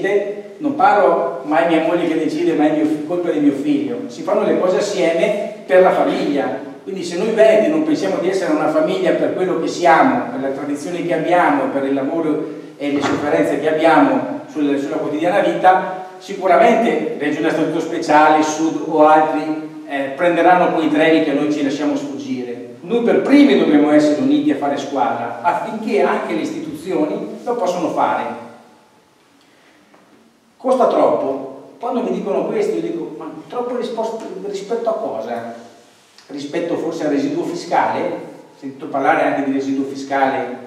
scelte, non parlo mai mia moglie che decide, ma è colpa di mio figlio, si fanno le cose assieme per la famiglia. Quindi se noi veneti non pensiamo di essere una famiglia per quello che siamo, per le tradizioni che abbiamo, per il lavoro e le sofferenze che abbiamo sulla quotidiana vita, sicuramente Regione a Statuto Speciale, Sud o altri prenderanno quei treni che noi ci lasciamo sfuggire. Noi per primi dobbiamo essere uniti a fare squadra affinché anche le istituzioni lo possano fare. Costa troppo. Quando mi dicono questo io dico, ma troppo rispetto a cosa? Rispetto forse al residuo fiscale? Ho sentito parlare anche di residuo fiscale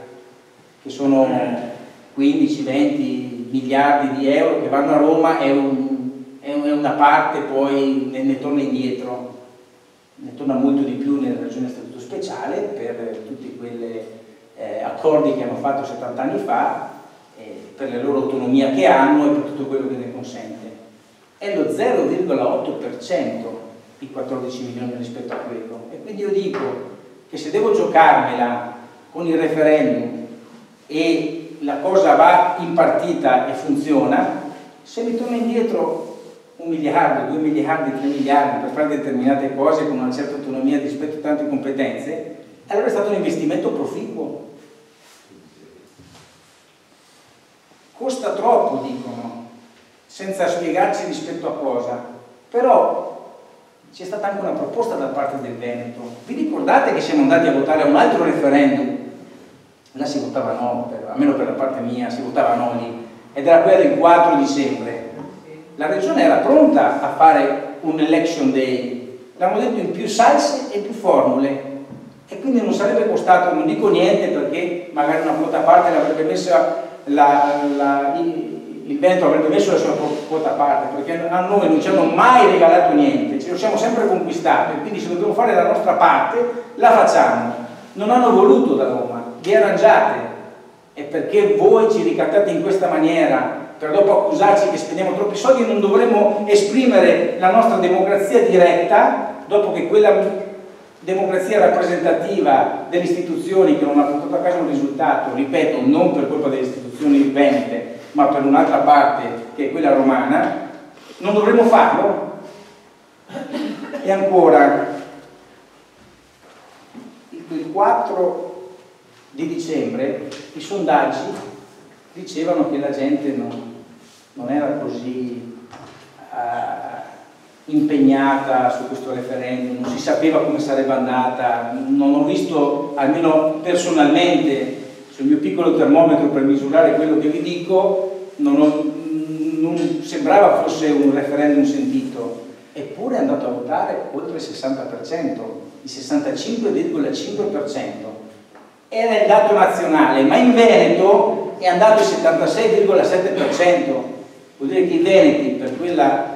che sono 15-20 miliardi di euro che vanno a Roma e una parte poi ne torna indietro, ne torna molto di più nella Regione a Statuto Speciale per tutti quegli accordi che hanno fatto 70 anni fa, per la loro autonomia che hanno e per tutto quello che ne consente. È lo 0,8% i 14 milioni rispetto a quello, e quindi io dico che se devo giocarmela con il referendum e la cosa va in partita e funziona, se mi torna indietro 1 miliardo, 2 miliardi, 3 miliardi per fare determinate cose con una certa autonomia rispetto a tante competenze, allora è stato un investimento proficuo. Costa troppo, dicono, senza spiegarci rispetto a cosa, però c'è stata anche una proposta da parte del Veneto. Vi ricordate che siamo andati a votare a un altro referendum? Là si votava no, almeno per la parte mia, si votava no lì, ed era quella del 4 dicembre. La regione era pronta a fare un election day, l'hanno detto in più salse e più formule, e quindi non sarebbe costato, non dico niente perché magari una quota a parte l'avrebbe messa il Veneto avrebbe messo la sua quota a parte, perché a noi non ci hanno mai regalato niente, ce lo siamo sempre conquistato, e quindi se dobbiamo fare la nostra parte la facciamo. Non hanno voluto da Roma, vi arrangiate, e perché voi ci ricattate in questa maniera per dopo accusarci che spendiamo troppi soldi, non dovremmo esprimere la nostra democrazia diretta dopo che quella democrazia rappresentativa delle istituzioni che non ha portato a casa un risultato, ripeto, non per colpa delle istituzioni venete, ma per un'altra parte che è quella romana, non dovremmo farlo? E ancora, il 4 di dicembre i sondaggi dicevano che la gente non era così impegnata su questo referendum, non si sapeva come sarebbe andata, non ho visto, almeno personalmente, sul mio piccolo termometro per misurare quello che vi dico, non sembrava fosse un referendum sentito, eppure è andato a votare oltre il 60%, il 65,5%. Era il dato nazionale, ma in Veneto è andato il 76,7%, vuol dire che i veneti per quella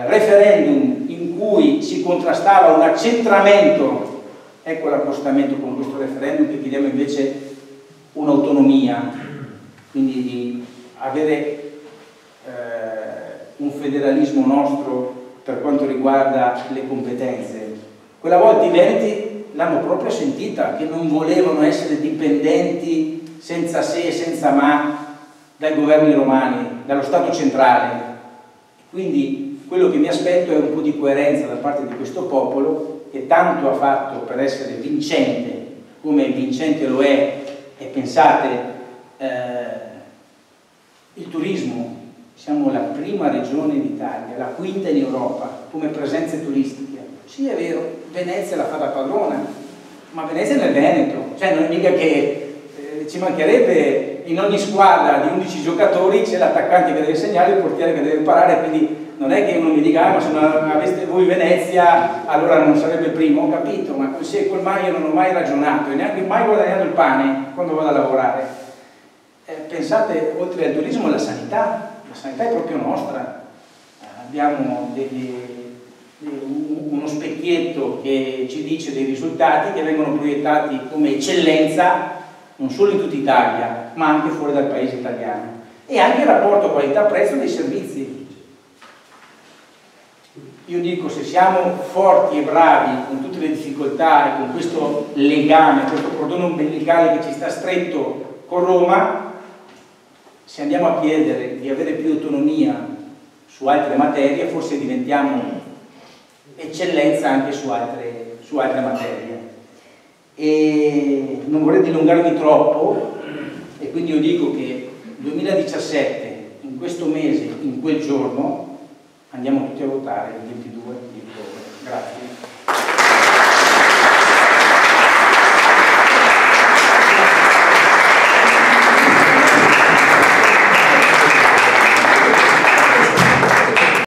referendum in cui si contrastava un accentramento, ecco l'accostamento con questo referendum che chiediamo invece un'autonomia, quindi di avere un federalismo nostro per quanto riguarda le competenze. Quella volta i veneti l'hanno proprio sentita, che non volevano essere dipendenti senza se e senza ma dai governi romani, dallo Stato centrale. Quindi quello che mi aspetto è un po' di coerenza da parte di questo popolo che tanto ha fatto per essere vincente, come vincente lo è, e pensate, il turismo, siamo la prima regione d'Italia, la quinta in Europa come presenze turistiche. Sì, è vero, Venezia la fa da padrona, ma Venezia è nel Veneto, cioè non è mica che ci mancherebbe, in ogni squadra di 11 giocatori c'è l'attaccante che deve segnare, il portiere che deve parare, quindi non è che uno mi dica ma se non aveste voi Venezia allora non sarebbe primo, ho capito, ma col mai io non ho mai ragionato e neanche mai guadagnato il pane quando vado a lavorare. Pensate, oltre al turismo, la sanità è proprio nostra, abbiamo uno specchietto che ci dice dei risultati che vengono proiettati come eccellenza non solo in tutta Italia ma anche fuori dal paese italiano, e anche il rapporto qualità-prezzo dei servizi. Io dico, se siamo forti e bravi con tutte le difficoltà e con questo legame, questo cordone ombelicale che ci sta stretto con Roma, se andiamo a chiedere di avere più autonomia su altre materie, forse diventiamo eccellenza anche su altre materie. E non vorrei dilungarmi troppo, e quindi io dico che 2017, in questo mese, in quel giorno, andiamo tutti a votare il 22 di ottobre. Grazie.